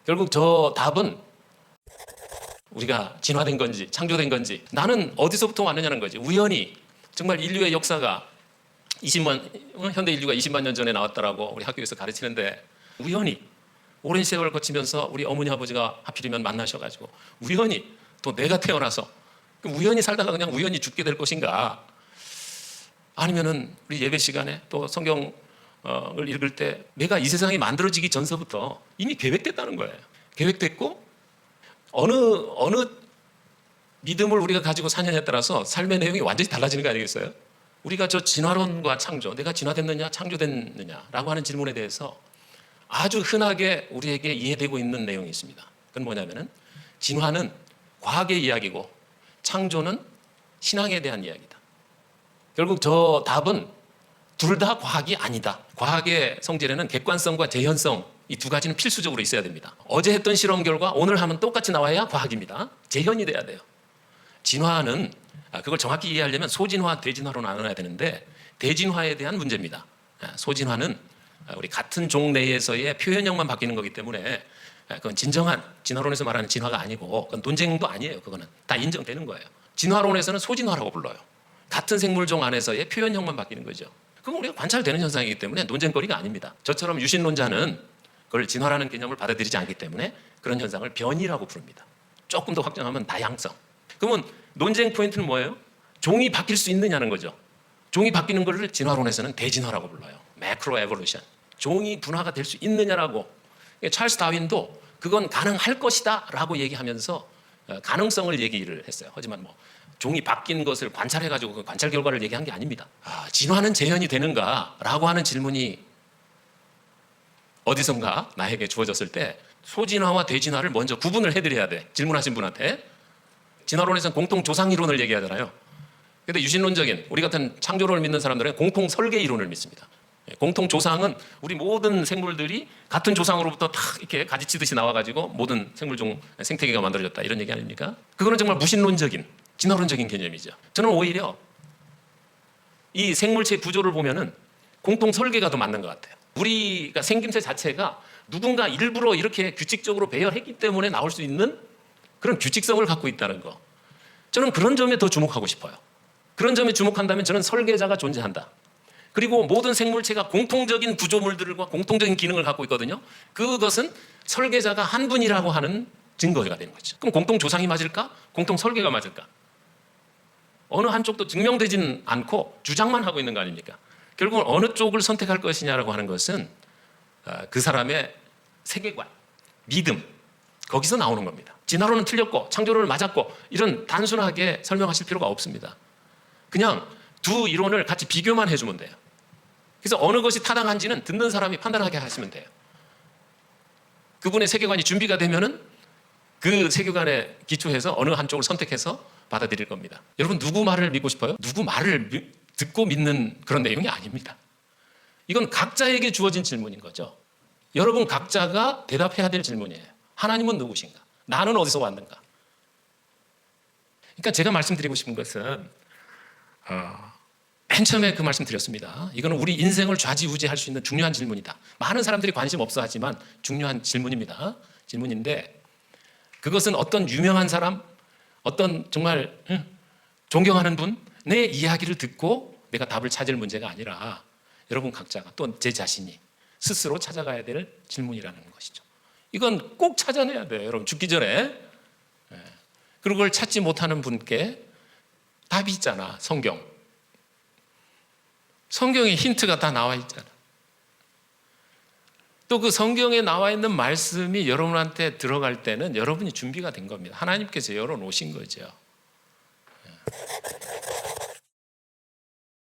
결국 저 답은 우리가 진화된 건지 창조된 건지 나는 어디서부터 왔느냐는 거지. 우연히 정말 인류의 역사가 현대 인류가 20만 년 전에 나왔다라고 우리 학교에서 가르치는데 우연히 오랜 세월을 거치면서 우리 어머니 아버지가 하필이면 만나셔가지고 우연히 또 내가 태어나서 우연히 살다가 그냥 우연히 죽게 될 것인가, 아니면은 우리 예배 시간에 또 성경을 읽을 때 내가 이 세상이 만들어지기 전서부터 이미 계획됐다는 거예요. 계획됐고 어느 믿음을 우리가 가지고 사느냐에 따라서 삶의 내용이 완전히 달라지는 거 아니겠어요? 우리가 저 진화론과 창조, 내가 진화됐느냐 창조됐느냐라고 하는 질문에 대해서 아주 흔하게 우리에게 이해되고 있는 내용이 있습니다. 그건 뭐냐면은 진화는 과학의 이야기고 창조는 신앙에 대한 이야기다. 결국 저 답은 둘 다 과학이 아니다. 과학의 성질에는 객관성과 재현성, 이 두 가지는 필수적으로 있어야 됩니다. 어제 했던 실험 결과 오늘 하면 똑같이 나와야 과학입니다. 재현이 돼야 돼요. 진화는 그걸 정확히 이해하려면 소진화, 대진화로 나눠야 되는데 대진화에 대한 문제입니다. 소진화는 우리 같은 종 내에서의 표현형만 바뀌는 거기 때문에 그건 진정한 진화론에서 말하는 진화가 아니고 그건 논쟁도 아니에요. 그거는 다 인정되는 거예요. 진화론에서는 소진화라고 불러요. 같은 생물종 안에서의 표현형만 바뀌는 거죠. 그건 우리가 관찰되는 현상이기 때문에 논쟁거리가 아닙니다. 저처럼 유신론자는 그걸 진화라는 개념을 받아들이지 않기 때문에 그런 현상을 변이라고 부릅니다. 조금 더 확장하면 다양성. 그러면 논쟁 포인트는 뭐예요? 종이 바뀔 수 있느냐는 거죠. 종이 바뀌는 것을 진화론에서는 대진화라고 불러요. 매크로 에볼루션. 종이 분화가 될 수 있느냐라고. 찰스 다윈도 그건 가능할 것이다 라고 얘기하면서 가능성을 얘기를 했어요. 하지만 뭐 종이 바뀐 것을 관찰해가지고 그 관찰 결과를 얘기한 게 아닙니다. 진화는 재현이 되는가 라고 하는 질문이 어디선가 나에게 주어졌을 때 소진화와 대진화를 먼저 구분을 해드려야 돼. 질문하신 분한테. 진화론에서는 공통조상 이론을 얘기하잖아요. 그런데 유신론적인 우리 같은 창조론을 믿는 사람들은 공통설계 이론을 믿습니다. 공통조상은 우리 모든 생물들이 같은 조상으로부터 다 이렇게 가지치듯이 나와가지고 모든 생물종 생태계가 만들어졌다, 이런 얘기 아닙니까? 그거는 정말 무신론적인 진화론적인 개념이죠. 저는 오히려 이 생물체 구조를 보면은 공통설계가 더 맞는 것 같아요. 우리가 생김새 자체가 누군가 일부러 이렇게 규칙적으로 배열했기 때문에 나올 수 있는 그런 규칙성을 갖고 있다는 거. 저는 그런 점에 더 주목하고 싶어요. 그런 점에 주목한다면 저는 설계자가 존재한다. 그리고 모든 생물체가 공통적인 구조물들과 공통적인 기능을 갖고 있거든요. 그것은 설계자가 한 분이라고 하는 증거가 되는 거죠. 그럼 공통 조상이 맞을까? 공통 설계가 맞을까? 어느 한쪽도 증명되지는 않고 주장만 하고 있는 거 아닙니까? 결국은 어느 쪽을 선택할 것이냐라고 하는 것은 그 사람의 세계관, 믿음, 거기서 나오는 겁니다. 진화론은 틀렸고 창조론은 맞았고 이런 단순하게 설명하실 필요가 없습니다. 그냥 두 이론을 같이 비교만 해주면 돼요. 그래서 어느 것이 타당한지는 듣는 사람이 판단하게 하시면 돼요. 그분의 세계관이 준비가 되면은 그 세계관에 기초해서 어느 한쪽을 선택해서 받아들일 겁니다. 여러분, 누구 말을 믿고 싶어요? 누구 말을 듣고 믿는 그런 내용이 아닙니다. 이건 각자에게 주어진 질문인 거죠. 여러분 각자가 대답해야 될 질문이에요. 하나님은 누구신가? 나는 어디서 왔는가? 그러니까 제가 말씀드리고 싶은 것은 맨 처음에 그 말씀 드렸습니다. 이거는 우리 인생을 좌지우지할 수 있는 중요한 질문이다. 많은 사람들이 관심 없어 하지만 중요한 질문입니다. 질문인데 그것은 어떤 유명한 사람, 어떤 정말 존경하는 분의 이야기를 듣고 내가 답을 찾을 문제가 아니라 여러분 각자가 또 제 자신이 스스로 찾아가야 될 질문이라는 것이죠. 이건 꼭 찾아내야 돼요. 여러분 죽기 전에. 그리고 그걸 찾지 못하는 분께 답이 있잖아. 성경에 힌트가 다 나와 있잖아. 또 그 성경에 나와 있는 말씀이 여러분한테 들어갈 때는 여러분이 준비가 된 겁니다. 하나님께서 열어놓으신 거죠.